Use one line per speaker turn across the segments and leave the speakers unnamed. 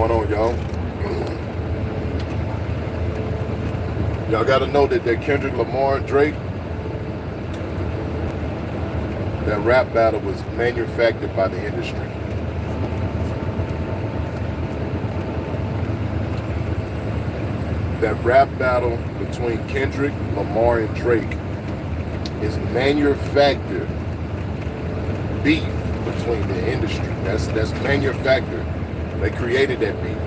going on, y'all? Y'all gotta know that Kendrick, Lamar, and Drake, that rap battle was manufactured by the industry. That rap battle between Kendrick, Lamar, and Drake is manufactured beef between the industry. That's manufactured. They created that beef.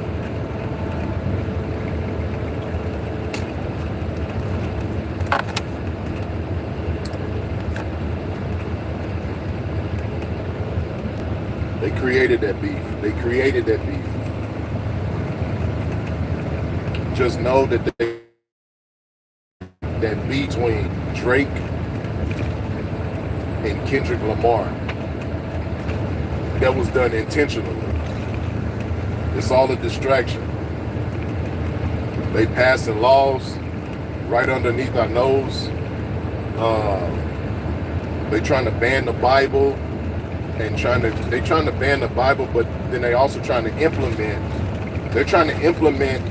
They created that beef. They created that beef. Just know that that beef between Drake and Kendrick Lamar, that was done intentionally. It's all a distraction. They passing laws right underneath our nose. They trying to ban the Bible and they trying to ban the Bible, but then they also trying to implement. They're trying to implement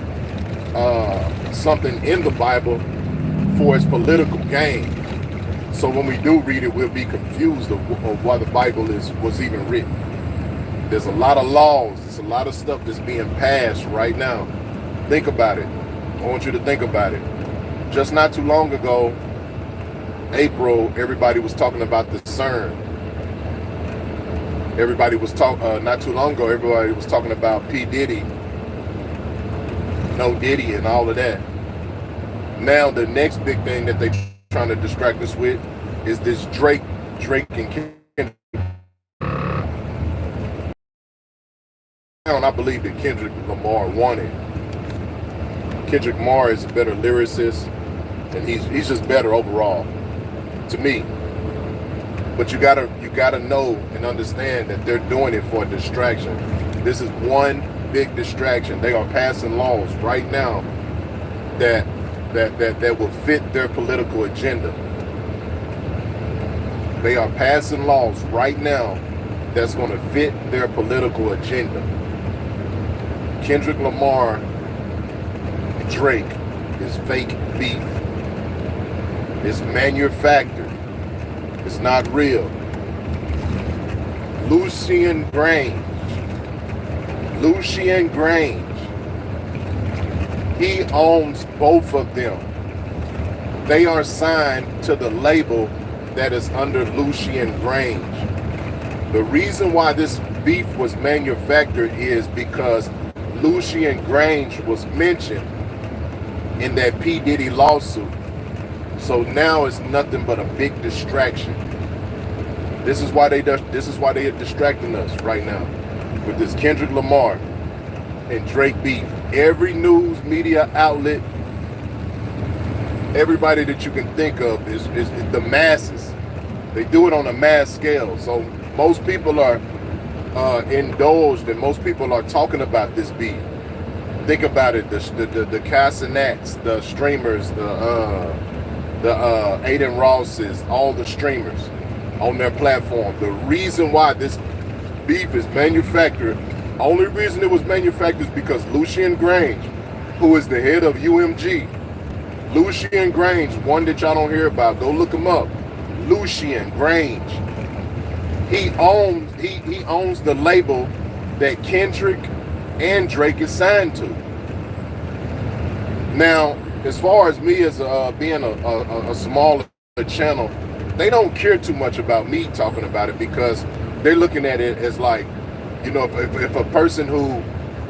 something in the Bible for its political gain. So when we do read it, we'll be confused of why the Bible was even written. There's a lot of laws. There's a lot of stuff that's being passed right now. Think about it. I want you to think about it. Just not too long ago, April, everybody was talking about the CERN. Everybody was not too long ago, everybody was talking about P. Diddy, No Diddy, and all of that. Now the next big thing that they trying to distract us with is this Drake and Kendrick. I believe that Kendrick Lamar won it. Kendrick Lamar is a better lyricist, and he's just better overall, to me. But you gotta know and understand that they're doing it for a distraction. This is one big distraction. They are passing laws right now that will fit their political agenda. They are passing laws right now that's going to fit their political agenda. Kendrick Lamar, Drake is fake beef. It's manufactured. It's not real. Lucian Grange, he owns both of them. They are signed to the label that is under Lucian Grange. The reason why this beef was manufactured is because Lucian Grange was mentioned in that P. Diddy lawsuit. So now it's nothing but a big distraction. This is why they are distracting us right now with this Kendrick Lamar and Drake beef. Every news media outlet, everybody that you can think of is the masses. They do it on a mass scale. So most people are indulged, and most people are talking about this beef. Think about it: the Casanats, the streamers, the Aiden Rosses, all the streamers on their platform. The reason why this beef is manufactured, only reason it was manufactured is because Lucian Grange, who is the head of UMG, Lucian Grange, one that y'all don't hear about, go look him up. Lucian Grange. He owns the label that Kendrick and Drake is signed to. Now, as far as me as being a smaller channel, they don't care too much about me talking about it because they're looking at it as like, you know, if a person who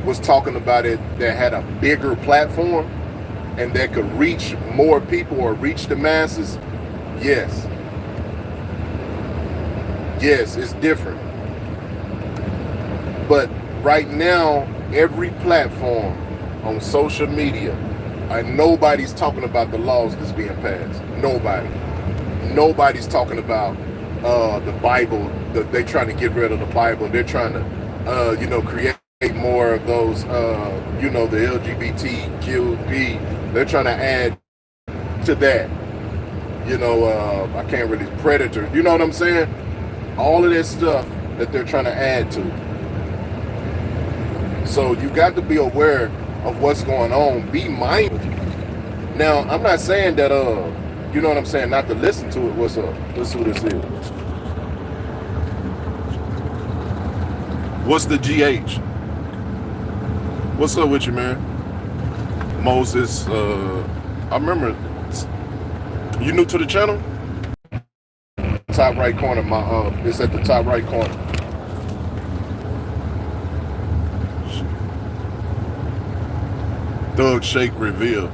was talking about it that had a bigger platform and that could reach more people or reach the masses, yes, it's different. But right now, every platform on social media, nobody's talking about the laws that's being passed. Nobody's talking about the Bible. They're trying to get rid of the Bible. They're trying to, create more of those, the LGBTQP. They're trying to add to that. I can't really predator. You know what I'm saying? All of that stuff that they're trying to add to. So you got to be aware of what's going on. Be mindful. Now, I'm not saying that you know what I'm saying, not to listen to it. What's up? Let's see what this is. What's the GH? What's up with you, man? Moses, I remember, you new to the channel? Top right corner, it's at the top right corner. Doug Shake reveal.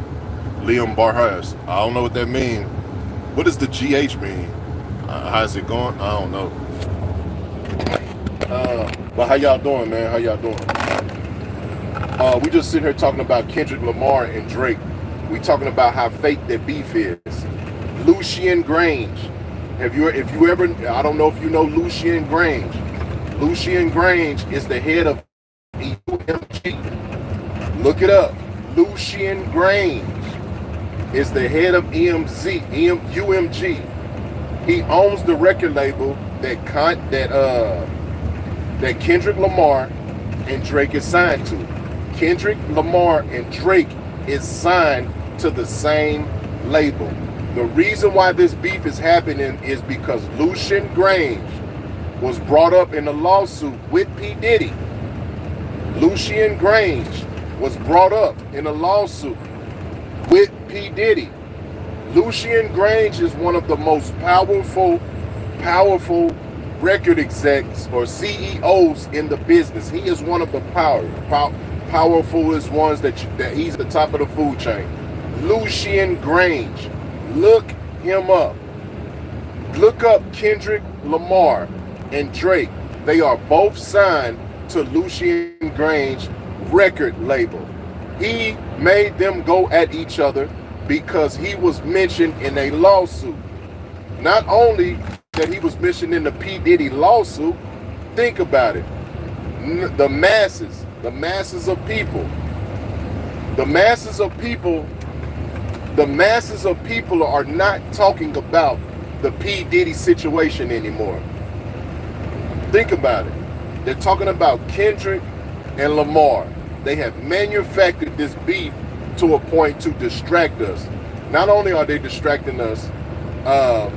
Liam Barhas. I don't know what that means. What does the GH mean? How's it going? I don't know. But how y'all doing, man? How y'all doing? We just sitting here talking about Kendrick Lamar and Drake. We talking about how fake that beef is. Lucian Grange. If you ever, I don't know if you know Lucian Grange. Lucian Grange is the head of UMG. Look it up. Lucian Grange is the head of UMG. He owns the record label that Kendrick Lamar and Drake is signed to. Kendrick Lamar and Drake is signed to the same label. The reason why this beef is happening is because Lucian Grange was brought up in a lawsuit with P. Diddy. Lucian Grange was brought up in a lawsuit with P. Diddy. Lucian Grange is one of the most powerful record execs or CEOs in the business. He is one of the powerfulest ones that he's the top of the food chain. Lucian Grange. Look him up. Look up Kendrick Lamar and Drake. They are both signed to Lucian Grange record label. He made them go at each other because he was mentioned in a lawsuit. Not only that he was mentioned in the P. Diddy lawsuit, think about it. The masses of people are not talking about the P. Diddy situation anymore. Think about it. They're talking about Kendrick and Lamar. They have manufactured this beef to a point to distract us. Not only are they distracting us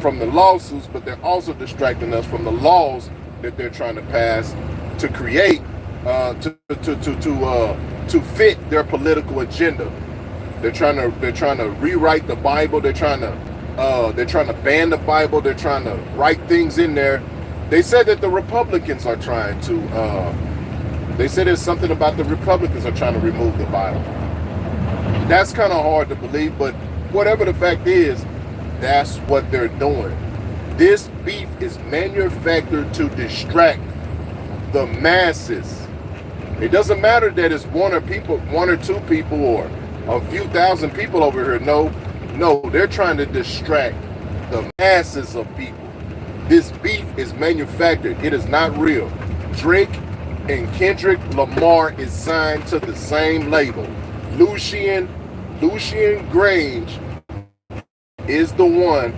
from the lawsuits, but they're also distracting us from the laws that they're trying to pass to create to fit their political agenda. They're trying to rewrite the Bible. They're trying to ban the Bible. They're trying to write things in there. They said that the Republicans are trying to. They said there's something about the Republicans are trying to remove the Bible. That's kind of hard to believe, but whatever the fact is, that's what they're doing. This beef is manufactured to distract the masses. It doesn't matter that it's one or two people, or a few thousand people over here. No, they're trying to distract the masses of people. This beef is manufactured. It is not real. Drake and Kendrick Lamar is signed to the same label. Lucian Grange is the one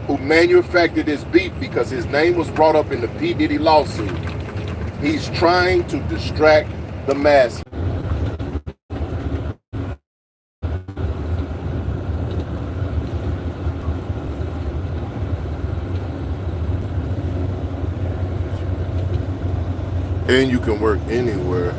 who manufactured this beef because his name was brought up in the P. Diddy lawsuit. He's trying to distract the masses. And you can work anywhere.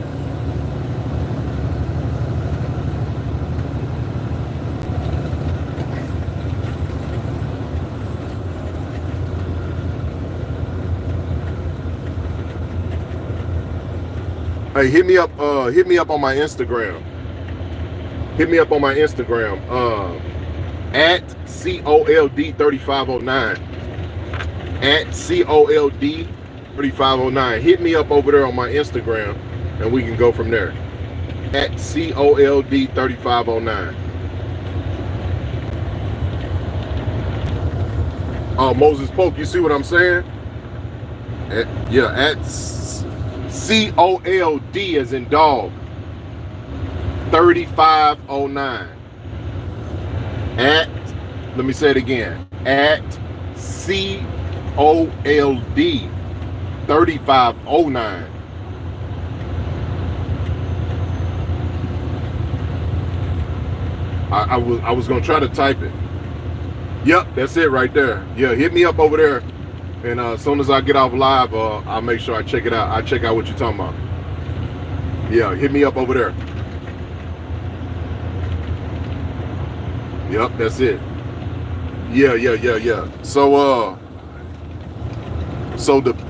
Hey, hit me up on my Instagram. Hit me up on my Instagram. At COLD3509. At COLD3509. Hit me up over there on my Instagram and we can go from there. At COLD3509. Moses Polk, you see what I'm saying? At COLD as in dog 3509. Let me say it again. At COLD 3509. I was gonna try to type it. Yep, that's it right there. Yeah, hit me up over there, and as soon as I get off live, I'll make sure I check it out. I check out what you're talking about. Yeah, hit me up over there. Yep, that's it. Yeah. So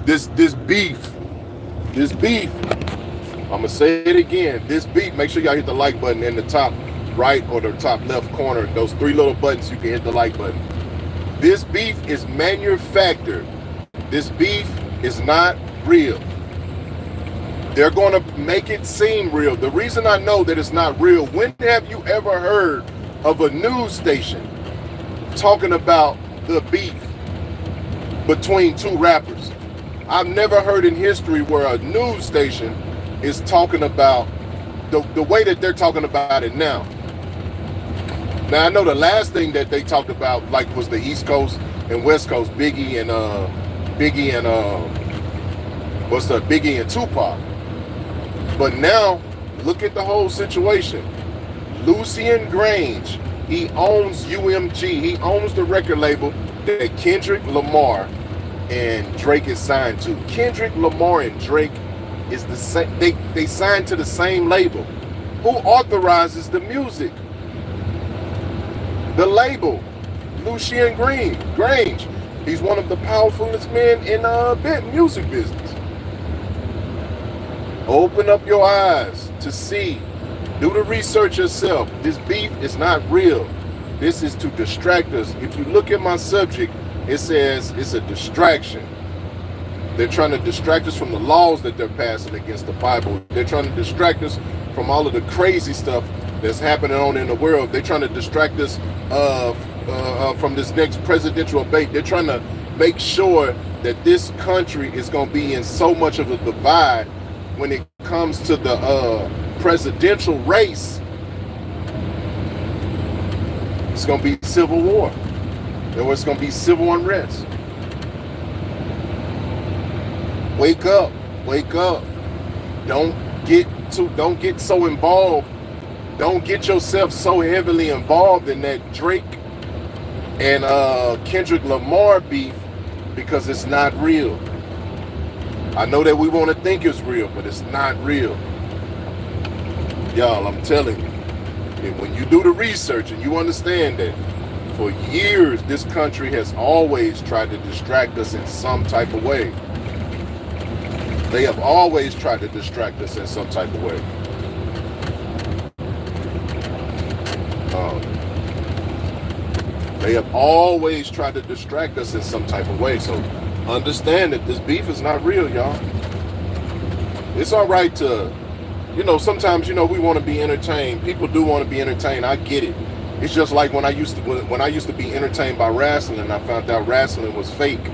this beef. I'm gonna say it again. This beef. Make sure y'all hit the like button in the top right or the top left corner. Those 3 little buttons, you can hit the like button. This beef is manufactured. This beef is not real. They're going to make it seem real. The reason I know that it's not real, when have you ever heard of a news station talking about the beef between 2 rappers? I've never heard in history where a news station is talking about the way that they're talking about it now. Now I know the last thing that they talked about was the East Coast and West Coast, Biggie and Tupac. But now look at the whole situation. Lucian Grange, he owns UMG. He owns the record label that Kendrick Lamar and Drake is signed to. Kendrick Lamar and Drake is the same. They signed to the same label. Who authorizes the music? The label, Lucian Grange. He's one of the powerfulest men in the music business. Open up your eyes to see. Do the research yourself. This beef is not real. This is to distract us. If you look at my subject, it says it's a distraction. They're trying to distract us from the laws that they're passing against the Bible. They're trying to distract us from all of the crazy stuff that's happening on in the world. They're trying to distract us from this next presidential debate. They're trying to make sure that this country is going to be in so much of a divide when it comes to the presidential race. It's going to be civil war. Or it's going to be civil unrest. Wake up. Don't get so involved. Don't get yourself so heavily involved in that Drake and Kendrick Lamar beef, because it's not real. I know that we want to think it's real, but it's not real. Y'all, I'm telling you, when you do the research and you understand that for years this country has always tried to distract us in some type of way. They have always tried to distract us in some type of way. They have always tried to distract us in some type of way. So understand that this beef is not real, y'all. It's all right to, sometimes, we want to be entertained. People do want to be entertained. I get it. It's just like when I used to be entertained by wrestling, I found out wrestling was fake.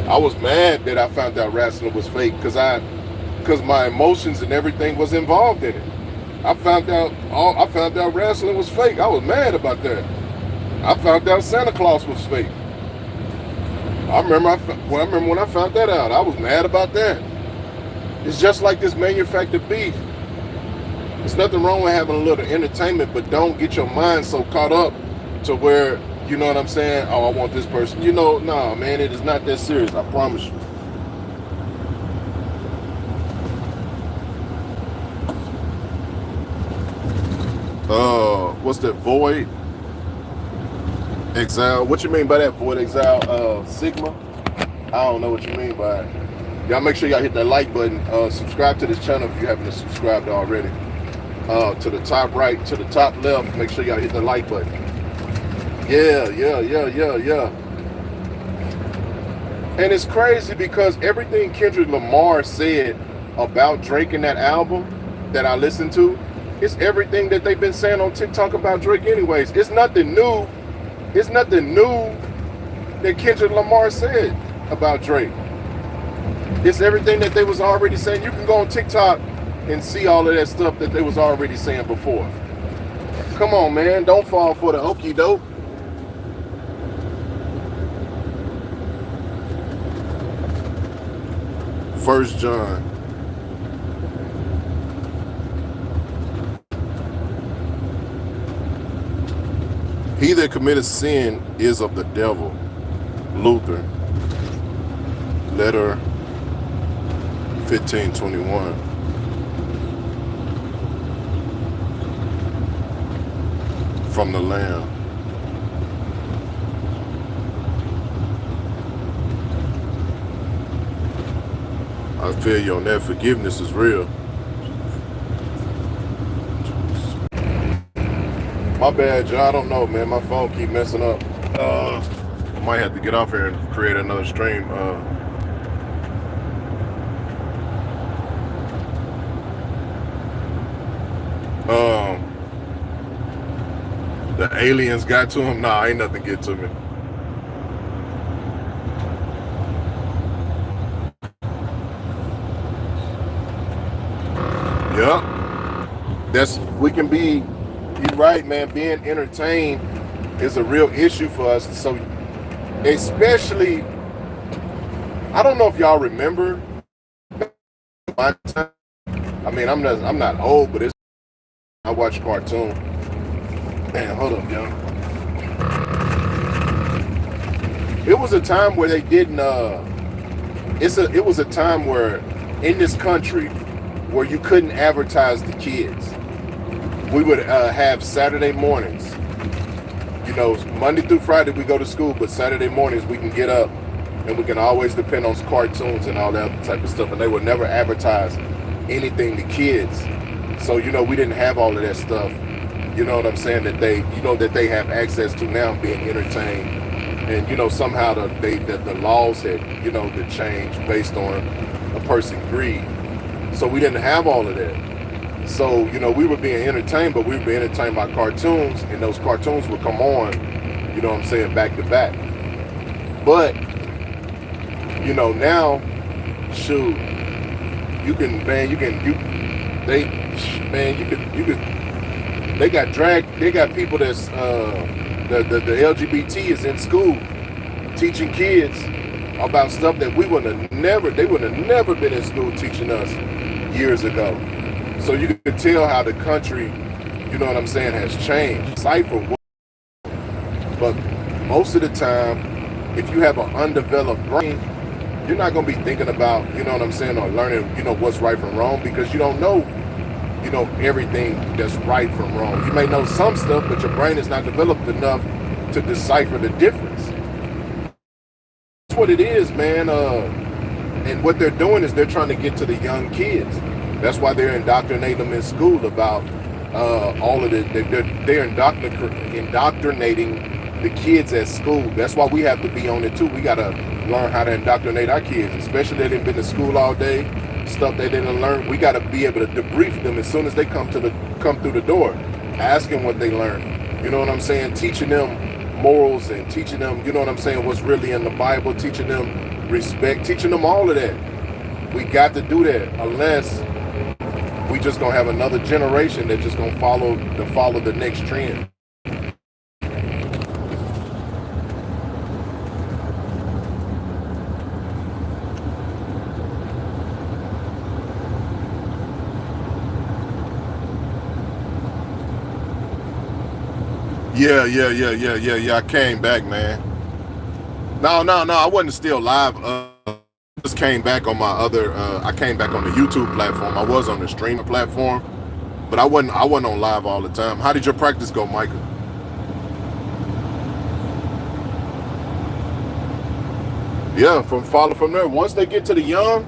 I was mad that I found out wrestling was fake because my emotions and everything was involved in it. I found out wrestling was fake. I was mad about that. I found out Santa Claus was fake. I remember when I found that out, I was mad about that. It's just like this manufactured beef. There's nothing wrong with having a little entertainment, but don't get your mind so caught up to where, you know what I'm saying? Oh, I want this person. Nah, man, it is not that serious. I promise you. What's that? Void Exile. What you mean by that? Void Exile Sigma? I don't know what you mean by it. Y'all make sure y'all hit that like button. Subscribe to this channel if you haven't subscribed already. To the top right, to the top left, make sure y'all hit the like button. Yeah. And it's crazy because everything Kendrick Lamar said about Drake in that album that I listened to, it's everything that they've been saying on TikTok about Drake anyways. It's nothing new. It's nothing new that Kendrick Lamar said about Drake. It's everything that they was already saying. You can go on TikTok and see all of that stuff that they was already saying before. Come on, man. Don't fall for the okie doke. First John. He that committeth sin is of the devil. Luther, letter 1521. From the Lamb. I feel you on that. Forgiveness is real. My bad, y'all. I don't know, man. My phone keep messing up. I might have to get off here and create another stream. The aliens got to him. Nah, ain't nothing get to me. Yep. We can be, you're right, man. Being entertained is a real issue for us. So, especially, I don't know if y'all remember my time. I mean, I'm not old, but I watch cartoon. Man, hold up, y'all. It was a time where they didn't. It was a time where in this country where you couldn't advertise the kids. We would have Saturday mornings. You know, Monday through Friday we go to school, but Saturday mornings we can get up and we can always depend on cartoons and all that type of stuff. And they would never advertise anything to kids. So, you know, we didn't have all of that stuff. You know what I'm saying? That they have access to now, being entertained. And, you know, somehow the laws had, you know, to change based on a person's greed. So we didn't have all of that. So, you know, we were being entertained, but we were being entertained by cartoons, and those cartoons would come on, you know what I'm saying, back to back. But, you know, now, shoot, they got people that's, the LGBT is in school teaching kids about stuff that they would have never been in school teaching us years ago. So you can tell how the country, you know what I'm saying, has changed. But most of the time, if you have an undeveloped brain, you're not going to be thinking about, you know what I'm saying, or learning, you know, what's right from wrong, because you don't know, you know, everything that's right from wrong. You may know some stuff, but your brain is not developed enough to decipher the difference. That's what it is, man. And what they're doing is they're trying to get to the young kids. That's why they're indoctrinating them in school about all of it. They're indoctrinating the kids at school. That's why we have to be on it too. We got to learn how to indoctrinate our kids, especially they didn't been to school all day, stuff they didn't learn. We got to be able to debrief them as soon as they come through the door, asking what they learned. You know what I'm saying? Teaching them morals and teaching them, you know what I'm saying, what's really in the Bible, teaching them respect, teaching them all of that. We got to do that, unless we just gonna have another generation that's just gonna follow the next trend. Yeah. I came back, man. No. I wasn't still live. Just came back on my other. I came back on the YouTube platform. I was on the streamer platform, but I wasn't on live all the time. How did your practice go, Micah? Yeah, from there. Once they get to the young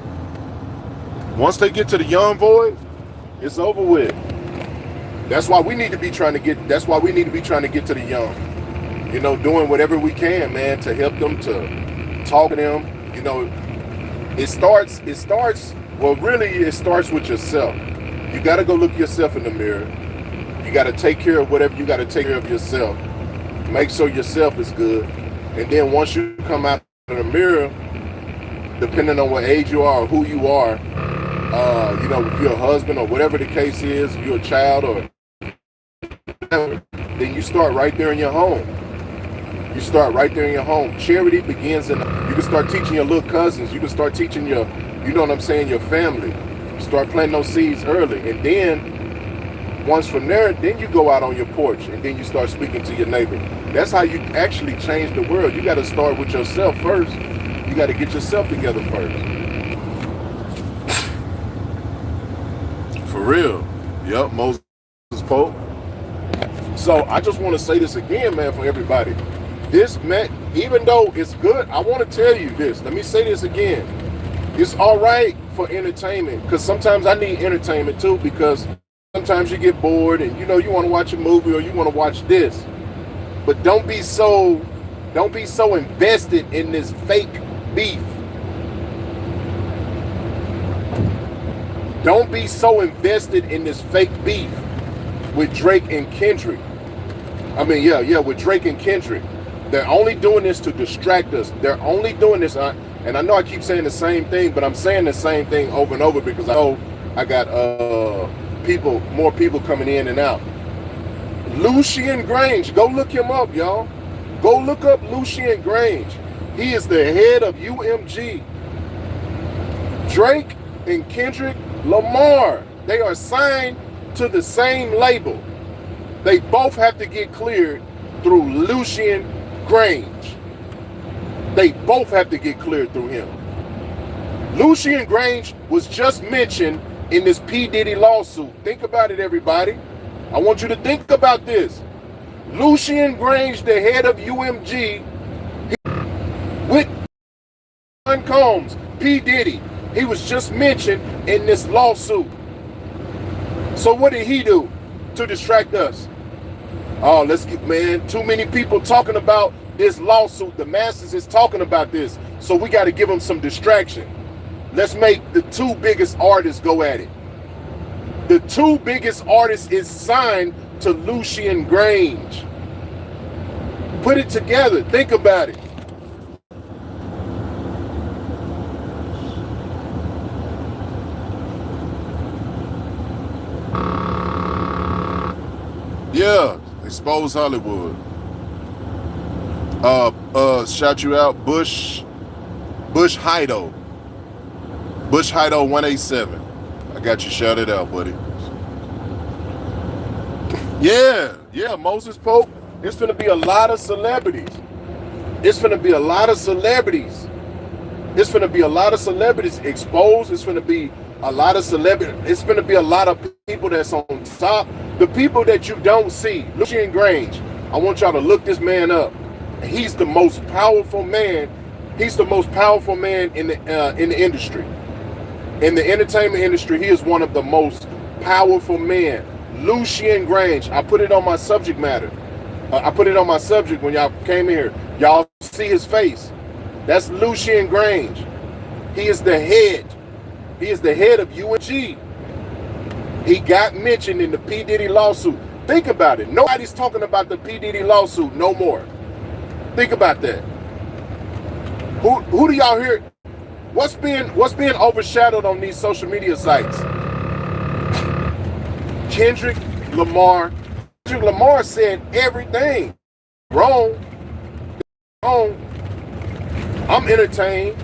void, it's over with. That's why we need to be trying to get to the young. You know, doing whatever we can, man, to help them, to talk to them. You know, it starts with yourself. You got to go look yourself in the mirror. You got to take care of whatever you got to take care of yourself. Make sure yourself is good. And then once you come out of the mirror, depending on what age you are or who you are, you know, if you're a husband or whatever the case is, if you're a child or whatever, then you start right there in your home. Charity begins you can start teaching your little cousins. You can start teaching you know what I'm saying, your family. Start planting those seeds early. And then Once from there, then you go out on your porch and then you start speaking to your neighbor. That's how you actually change the world. You got to start with yourself first. You got to get yourself together first. For real. Yep, Moses Pope. So I just want to say this again, man, for everybody. This, man, even though it's good, I want to tell you this. Let me say this again. It's all right for entertainment, because sometimes I need entertainment too, because sometimes you get bored and you want to watch a movie or you want to watch this. But don't be so invested in this fake beef. Don't be so invested in this fake beef with Drake and Kendrick. I mean, with Drake and Kendrick. They're only doing this to distract us. They're only doing this, and I know I keep saying the same thing, but I'm saying the same thing over and over because I know I got more people coming in and out. Lucian Grange, go look him up, y'all. Go look up Lucian Grange. He is the head of UMG. Drake and Kendrick Lamar, they are signed to the same label. They both have to get cleared through Lucian Grange. They both have to get cleared through him. Lucian Grange was just mentioned in this P. Diddy lawsuit. Think about it, everybody. I want you to think about this. Lucian Grange, the head of UMG, with Sean Combs, P. Diddy, he was just mentioned in this lawsuit. So what did he do to distract us? Oh, too many people talking about this lawsuit. The masses is talking about this. So we got to give them some distraction. Let's make the two biggest artists go at it. The two biggest artists is signed to Lucian Grange. Put it together. Think about it. Yeah, expose Hollywood. Shout you out, Bush Hido. Bush Hido 187. I got you shouted out, buddy. Yeah, Moses Pope. It's gonna be a lot of celebrities. It's gonna be a lot of celebrities. It's gonna be a lot of celebrities exposed. It's gonna be a lot of celebrities. It's gonna be a lot of people that's on top. The people that you don't see. Lucian Grange. I want y'all to look this man up. He's the most powerful man. He's the most powerful man in the industry. In the entertainment industry, he is one of the most powerful men. Lucian Grange. I put it on my subject matter. I put it on my subject when y'all came here. Y'all see his face. That's Lucian Grange. He is the head. He is the head of UMG. He got mentioned in the P. Diddy lawsuit. Think about it. Nobody's talking about the P. Diddy lawsuit no more. Think about that. Who do y'all hear? What's being overshadowed on these social media sites? Kendrick Lamar. Kendrick Lamar said everything wrong. I'm entertained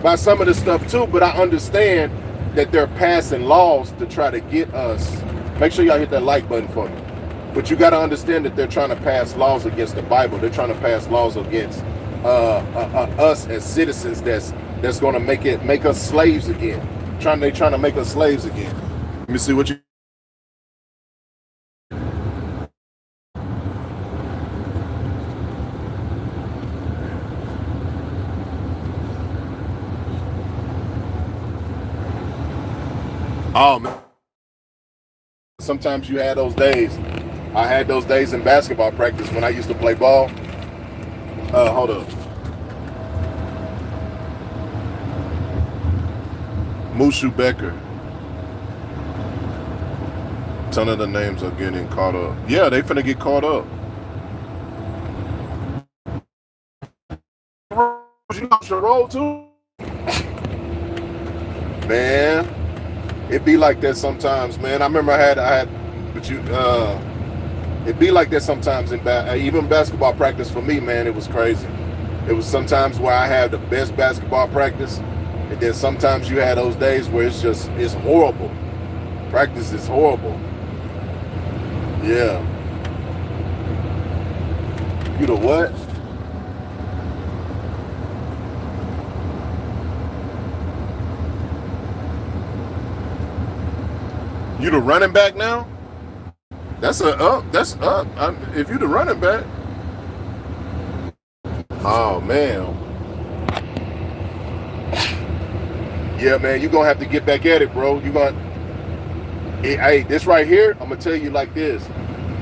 by some of the stuff too, but I understand that they're passing laws to try to get us. Make sure y'all hit that like button for me. But you got to understand that they're trying to pass laws against the Bible. They're trying to pass laws against us as citizens. That's going to make us slaves again. They're trying to make us slaves again. Let me see what you. Oh man. Sometimes you had those days. I had those days in basketball practice when I used to play ball. Hold up. Mushu Becker. Ton of the names are getting caught up. Yeah, they finna get caught up. You know Sherrod too? Man, it be like that sometimes, man. I remember it be like that sometimes in even basketball practice for me, man. It was crazy. It was sometimes where I had the best basketball practice, and then sometimes you had those days where it's horrible. Practice is horrible. Yeah. You the what? You the running back now? That's a up. That's up. If you the running back. Oh man. Yeah, man. You gonna have to get back at it, bro. You gonna. Hey, this right here. I'm gonna tell you like this.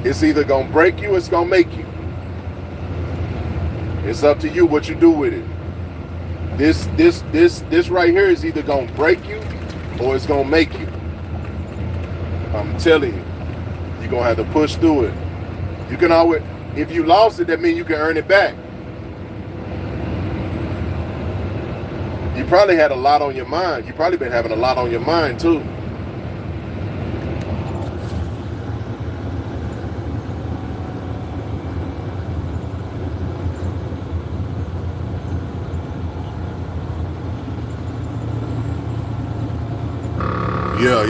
It's either gonna break you, or it's gonna make you. It's up to you what you do with it. This right here is either gonna break you, or it's gonna make you. I'm telling you, you're gonna have to push through it. You can always, if you lost it, that means you can earn it back. You probably had a lot on your mind. You probably been having a lot on your mind too. Yeah.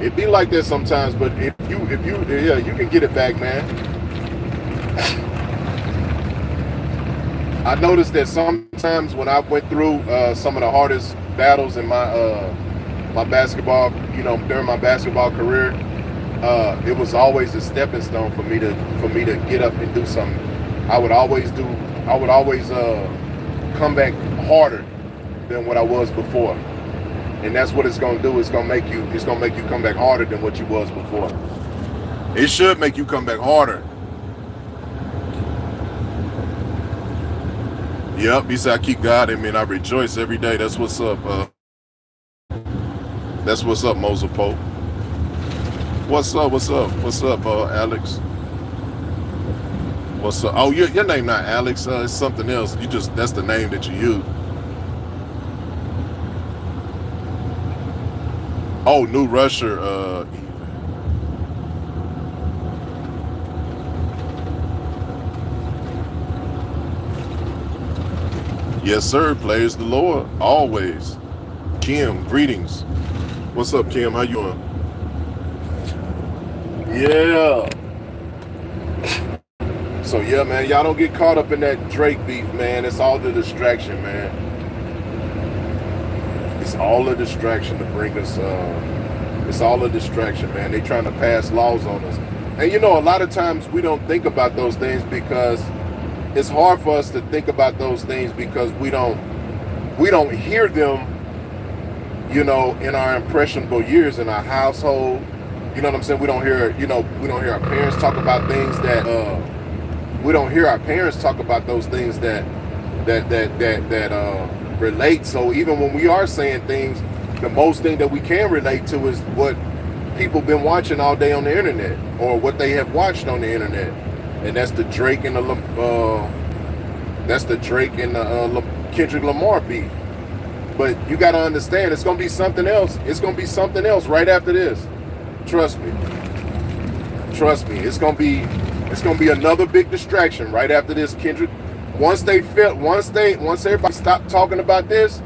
It be like that sometimes, but if you can get it back, man. I noticed that sometimes when I went through some of the hardest battles in my basketball, during my basketball career, it was always a stepping stone for me to get up and do something. I would always come back harder than what I was before. And that's what it's gonna do. It's gonna make you come back harder than what you was before. It should make you come back harder. Yep, he said I keep God in me and I rejoice every day. That's what's up. That's what's up, Moser Pope. What's up, Alex? What's up? Oh, your name not Alex. It's something else. That's the name that you use. Oh, New Rusher. Yes, sir. Praise the Lord. Always. Kim, greetings. What's up, Kim? How you doing? Yeah. So, yeah, man. Y'all don't get caught up in that Drake beef, man. It's all the distraction, man. It's all a distraction to bring us. It's all a distraction, man. They trying to pass laws on us. And, a lot of times we don't think about those things because it's hard for us to think about those things because we don't hear them, in our impressionable years in our household. You know what I'm saying? We don't hear our parents talk about things that we don't hear our parents talk about those things that relate. So even when we are saying things, the most thing that we can relate to is what people been watching all day on the internet or what they have watched on the internet. And that's the Drake and the Kendrick Lamar beef. But you got to understand, it's gonna be something else. It's gonna be something else right after this. Trust me. It's gonna be another big distraction right after this. Kendrick. Once everybody stop talking about this,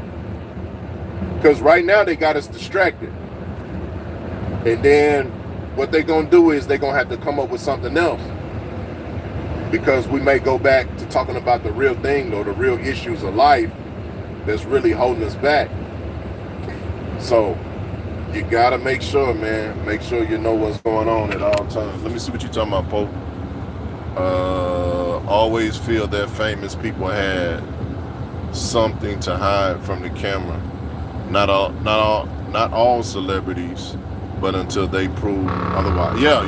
because right now they got us distracted. And then what they're gonna do is they're gonna have to come up with something else. Because we may go back to talking about the real thing or the real issues of life that's really holding us back. So you gotta make sure, man. Make sure you know what's going on at all times. Let me see what you're talking about, Pope. Always feel that famous people had something to hide from the camera. Not all celebrities, but until they prove otherwise. Yeah.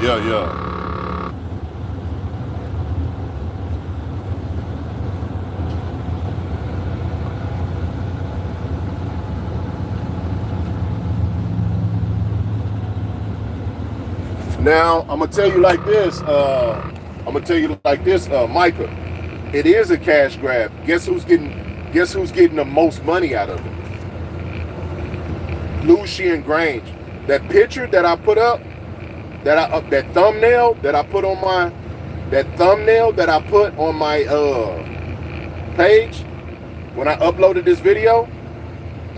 Now, I'm going to tell you like this, Micah. It is a cash grab. Guess who's getting the most money out of it? Lucian Grange. That picture that I put up, that thumbnail that I put on my page when I uploaded this video,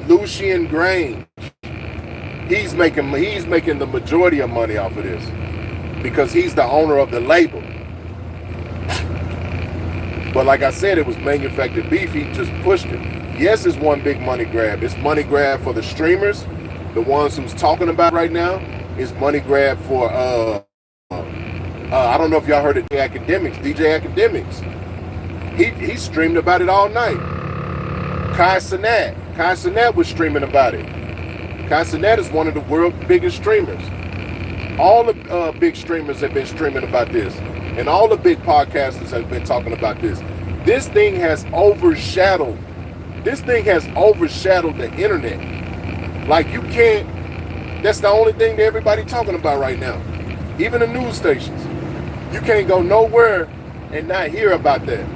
Lucian Grange He's making the majority of money off of this because he's the owner of the label. But like I said, it was manufactured beef. He just pushed it. Yes, it's one big money grab. It's money grab for the streamers, the ones who's talking about right now. It's money grab for I don't know if y'all heard of DJ Academics. He streamed about it all night. Kai Cenat was streaming about it. Kai Cenat is one of the world's biggest streamers. All the big streamers have been streaming about this. And all the big podcasters have been talking about this. This thing has overshadowed the internet. Like you can't, that's the only thing that everybody talking about right now. Even the news stations. You can't go nowhere and not hear about that.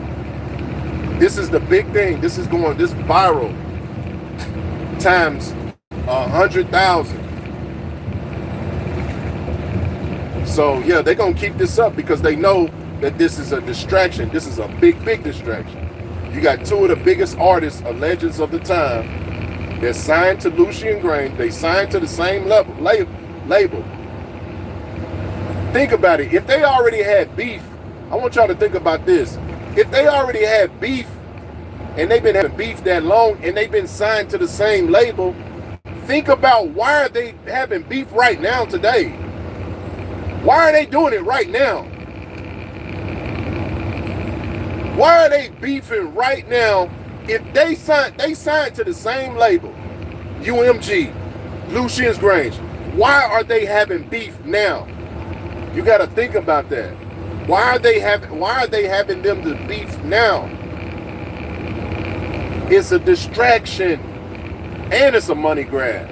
This is the big thing. This viral times 100,000. So yeah, they're gonna keep this up because they know that this is a distraction. This is a big distraction. You got two of the biggest artists or legends of the time. They're signed to Lucian Grain. They signed to the same label. Think about it. If they already had beef, I want y'all to think about this. If they already had beef and they've been having beef that long and they've been signed to the same label, think about why are they having beef right now today? Why are they doing it right now? Why are they beefing right now if they signed to the same label, UMG, Lucian's Grange? Why are they having beef now? You got to think about that. Why are they having them to beef now? It's a distraction and it's a money grab.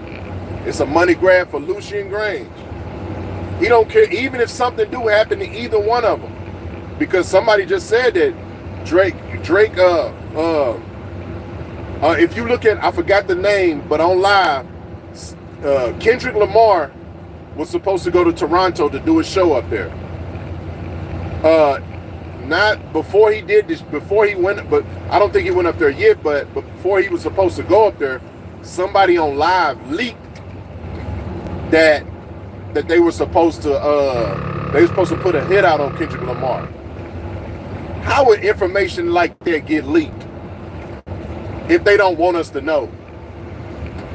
It's a money grab for Lucian Grange. He don't care even if something do happen to either one of them, because somebody just said that Drake. If you look at, I forgot the name, but on live, Kendrick Lamar was supposed to go to Toronto to do a show up there. Not before he did this, before he went, but I don't think he went up there yet. But before he was supposed to go up there, somebody on live leaked that they were supposed to put a hit out on Kendrick Lamar. How would information like that get leaked if they don't want us to know?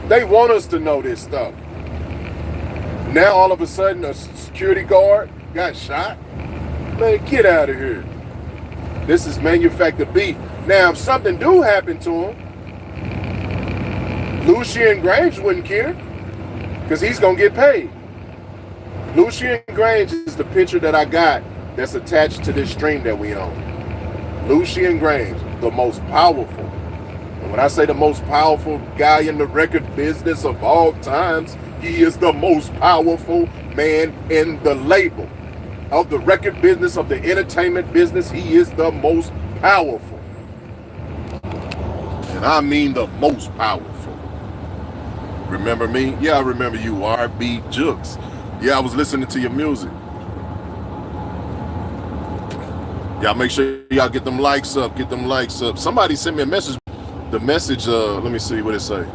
They want us to know this stuff. Now all of a sudden a security guard got shot. Man, get out of here. This is manufactured beef. Now if something do happen to him, Lucian Grange wouldn't care because he's gonna get paid. Lucian Grange is the picture that I got that's attached to this stream that we own. Lucian Grange, the most powerful. And when I say the most powerful guy in the record business of all times, he is the most powerful man in the label. Of the record business, of the entertainment business, he is the most powerful. And I mean the most powerful. Remember me? Yeah, I remember you, R.B. Jukes. Yeah, I was listening to your music. Y'all make sure y'all get them likes up, Somebody sent me a message. The message, let me see what it say.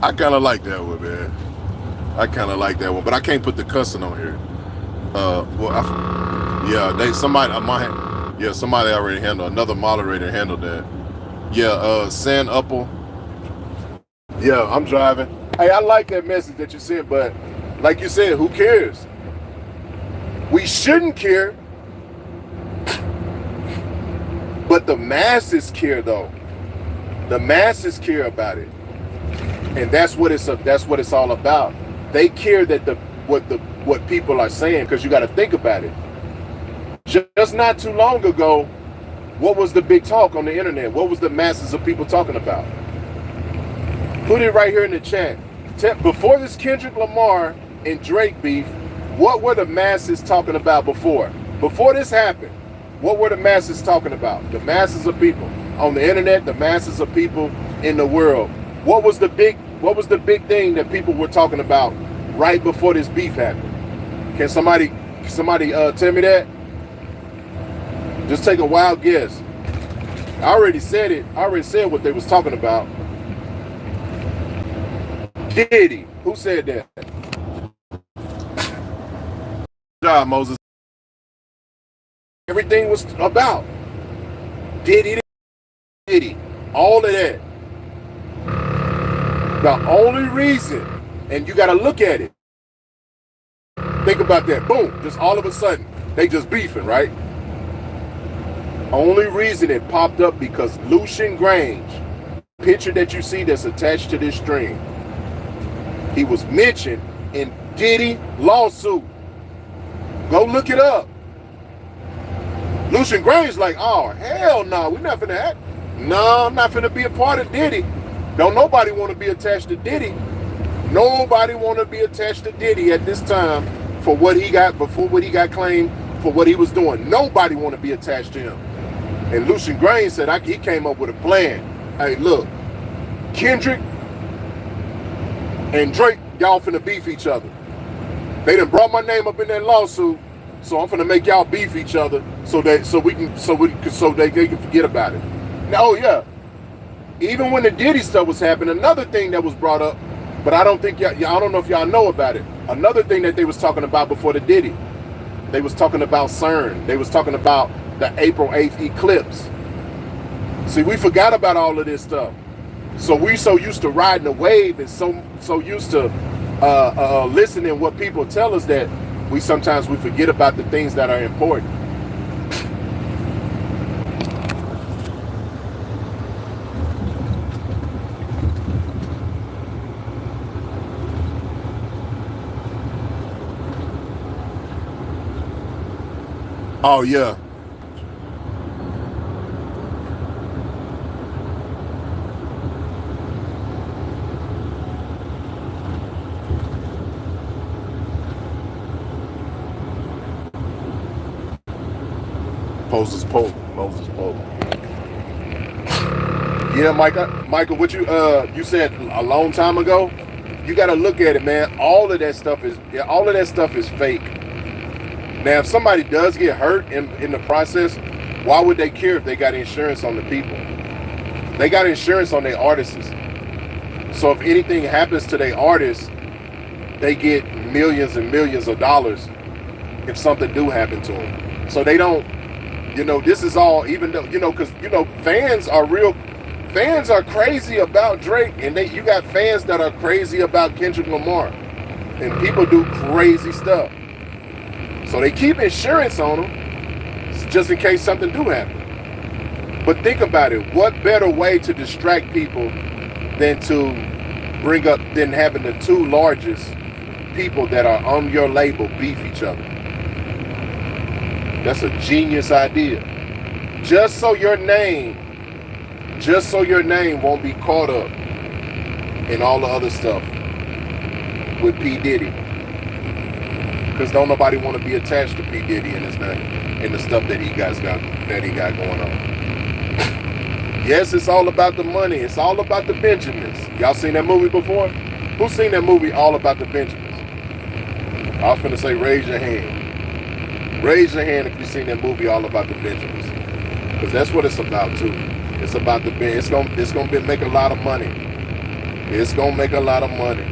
I kind of like that one, man. But I can't put the cussing on here. Somebody already handled, another moderator handled that. Yeah, San Upple. Yeah, I'm driving. Hey, I like that message that you sent, but like you said, who cares? We shouldn't care. But the masses care, though. The masses care about it. And that's what it's all about. They care that what people are saying, because you got to think about it. Just not too long ago, what was the big talk on the internet? What was the masses of people talking about? Put it right here in the chat. Before this Kendrick Lamar and Drake beef, what were the masses talking about before? Before this happened, what were the masses talking about? The masses of people on the internet, the masses of people in the world. What was the big thing that people were talking about right before this beef happened? Can somebody tell me that? Just take a wild guess. I already said it. I already said what they was talking about. Diddy. Who said that? Good job, Moses. Everything was about Diddy. All of that. The only reason, and you got to look at it. Think about that. Boom. Just all of a sudden, they just beefing, right? Only reason it popped up because Lucian Grange, picture that you see that's attached to this stream, he was mentioned in Diddy lawsuit. Go look it up. Lucian Grange like, oh, hell no, we're not finna act. No, I'm not finna be a part of Diddy. Don't nobody want to be attached to Diddy. Nobody want to be attached to Diddy at this time for what he got, before what he got claimed for what he was doing. Nobody want to be attached to him. And Lucian Grange said he came up with a plan. Hey, look, Kendrick and Drake, y'all finna beef each other. They done brought my name up in that lawsuit, so I'm finna make y'all beef each other so they can forget about it. Now, yeah, even when the Diddy stuff was happening, another thing that was brought up, but I don't know if y'all know about it. Another thing that they was talking about before the Diddy, they was talking about CERN. They was talking about the April 8th eclipse. See, we forgot about all of this stuff. So we so used to riding the wave and so used to listening what people tell us that we sometimes forget about the things that are important. Oh yeah. Moses Pope. Yeah, Michael, what you said a long time ago. You got to look at it, man. All of that stuff is fake. Now, if somebody does get hurt in the process, why would they care if they got insurance on the people? They got insurance on their artists. So if anything happens to their artists, they get millions and millions of dollars if something do happen to them. So they don't, this is all, even though, because, fans are crazy about Drake, and you got fans that are crazy about Kendrick Lamar, and people do crazy stuff. So they keep insurance on them just in case something do happen. But think about it. What better way to distract people than having the two largest people that are on your label beef each other? That's a genius idea. Just so your name won't be caught up in all the other stuff with P. Diddy. Because don't nobody want to be attached to P. Diddy and his name and the stuff that he got going on. Yes, it's all about the money. It's all about the Benjamins. Y'all seen that movie before? Who's seen that movie, All About the Benjamins? I was finna say, raise your hand. Raise your hand if you've seen that movie, All About the Benjamins. Because that's what it's about too. It's about it's gonna make a lot of money. It's gonna make a lot of money.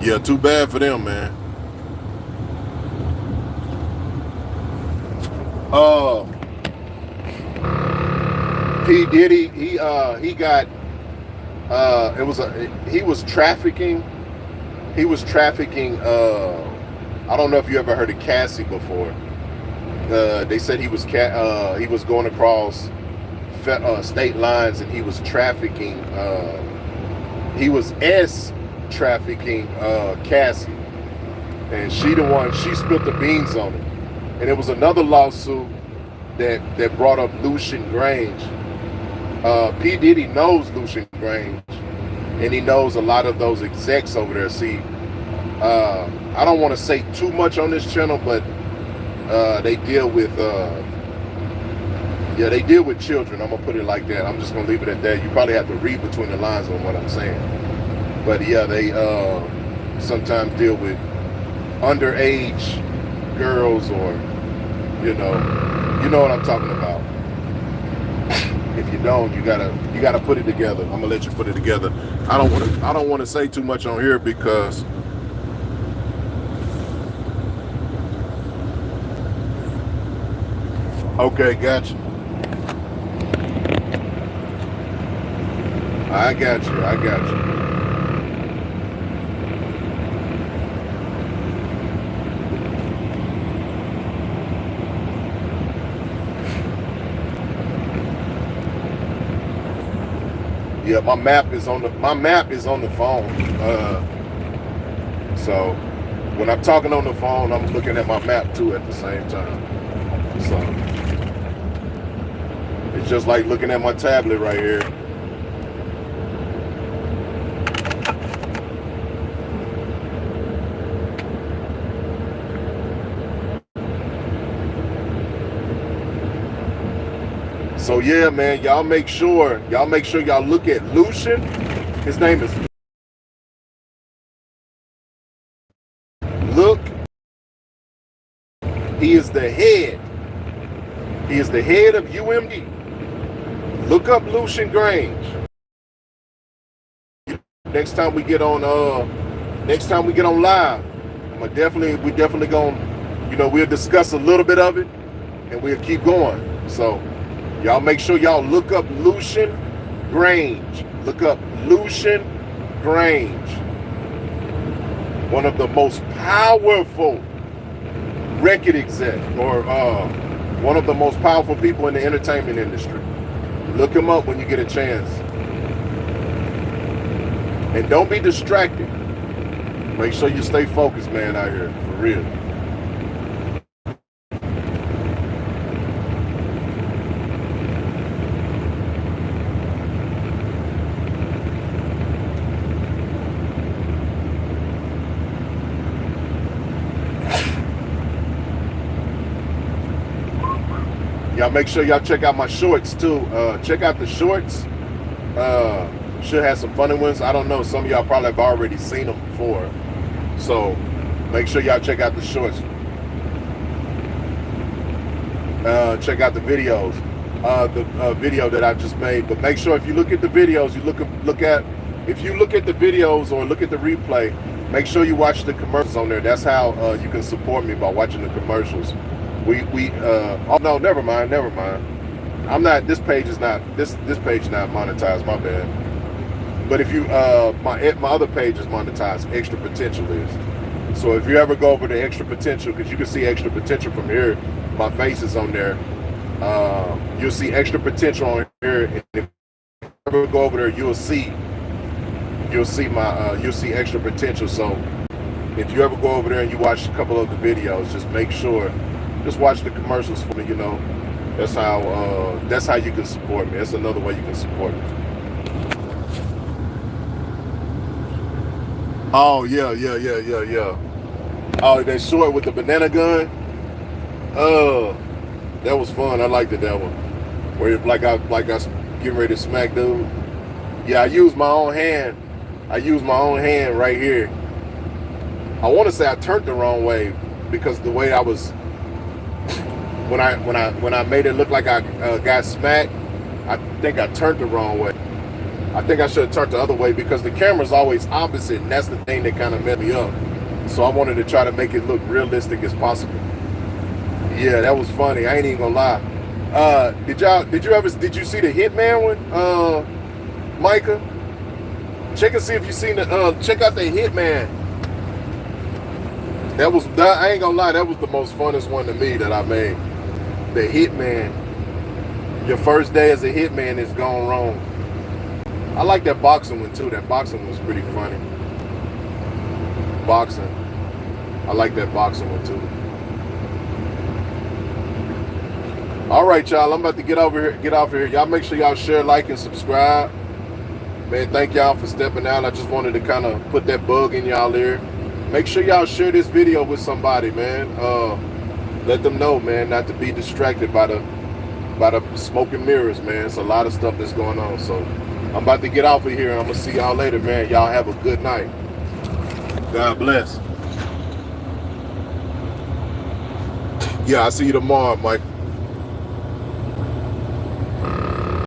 Yeah, too bad for them, man. P. Diddy, he got he was trafficking. I don't know if you ever heard of Cassie before. They said he was going across state lines and he was trafficking. He was trafficking Cassie, and she spilled the beans on it. And it was another lawsuit that brought up Lucian Grange. P. Diddy knows Lucian Grange, and he knows a lot of those execs over there. See, I don't want to say too much on this channel, but they deal with children. I'm gonna put it like that. I'm just gonna leave it at that. You probably have to read between the lines on what I'm saying. But yeah, they sometimes deal with underage girls, or you know what I'm talking about. If you don't, you gotta put it together. I'm gonna let you put it together. I don't want to say too much on here because okay, gotcha. I got you. Yeah, my map is on the phone. So when I'm talking on the phone, I'm looking at my map too at the same time. So it's just like looking at my tablet right here. So yeah, man, y'all make sure y'all look at Lucian. His name is Look. He is the head. He is the head of UMD. Look up Lucian Grange. Next time we get on live, we definitely gonna, we'll discuss a little bit of it and we'll keep going. So y'all make sure y'all look up Lucian Grange. Look up Lucian Grange. One of the most powerful record exec, or one of the most powerful people in the entertainment industry. Look him up when you get a chance. And don't be distracted. Make sure you stay focused, man, out here, for real. Y'all make sure y'all check out my shorts too. Check out the shorts. Should have some funny ones. I don't know. Some of y'all probably have already seen them before. So make sure y'all check out the shorts. Check out the videos. The video that I just made. But make sure if you look at the videos, if you look at the videos or look at the replay, make sure you watch the commercials on there. That's how you can support me, by watching the commercials. Oh no, never mind. This page is not monetized, my bad. But if you my other page is monetized, Extra Potential is. So if you ever go over to Extra Potential, because you can see Extra Potential from here, my face is on there. You'll see Extra Potential on here, and if you ever go over there, you'll see Extra Potential. So if you ever go over there and you watch a couple of the videos, just make sure. Just watch the commercials for me, That's how you can support me. That's another way you can support me. Oh yeah. Oh, that short with the banana gun. That was fun. I liked it, that one. Where like I getting ready to smack dude. Yeah, I used my own hand. Right here. I want to say I turned the wrong way because the way I was. When I made it look like I got smacked, I think I turned the wrong way. I think I should have turned the other way because the camera's always opposite, and that's the thing that kind of messed me up. So I wanted to try to make it look realistic as possible. Yeah, that was funny. I ain't even gonna lie. Did you see the Hitman one, Micah? Check and see if you seen the check out the Hitman. I ain't gonna lie, that was the most funnest one to me that I made. The Hitman. Your first day as a hitman is gone wrong. I like that boxing one too. That boxing was pretty funny. Boxing. I like that boxing one too. All right, y'all. I'm about to get off here. Y'all make sure y'all share, like, and subscribe. Man, thank y'all for stepping out. I just wanted to kind of put that bug in y'all ear. Make sure y'all share this video with somebody, man. Let them know, man, not to be distracted by the smoke and mirrors, man. It's a lot of stuff that's going on. So I'm about to get off of here. I'm gonna see y'all later, man. Y'all have a good night. God bless. Yeah, I see you tomorrow, Mike.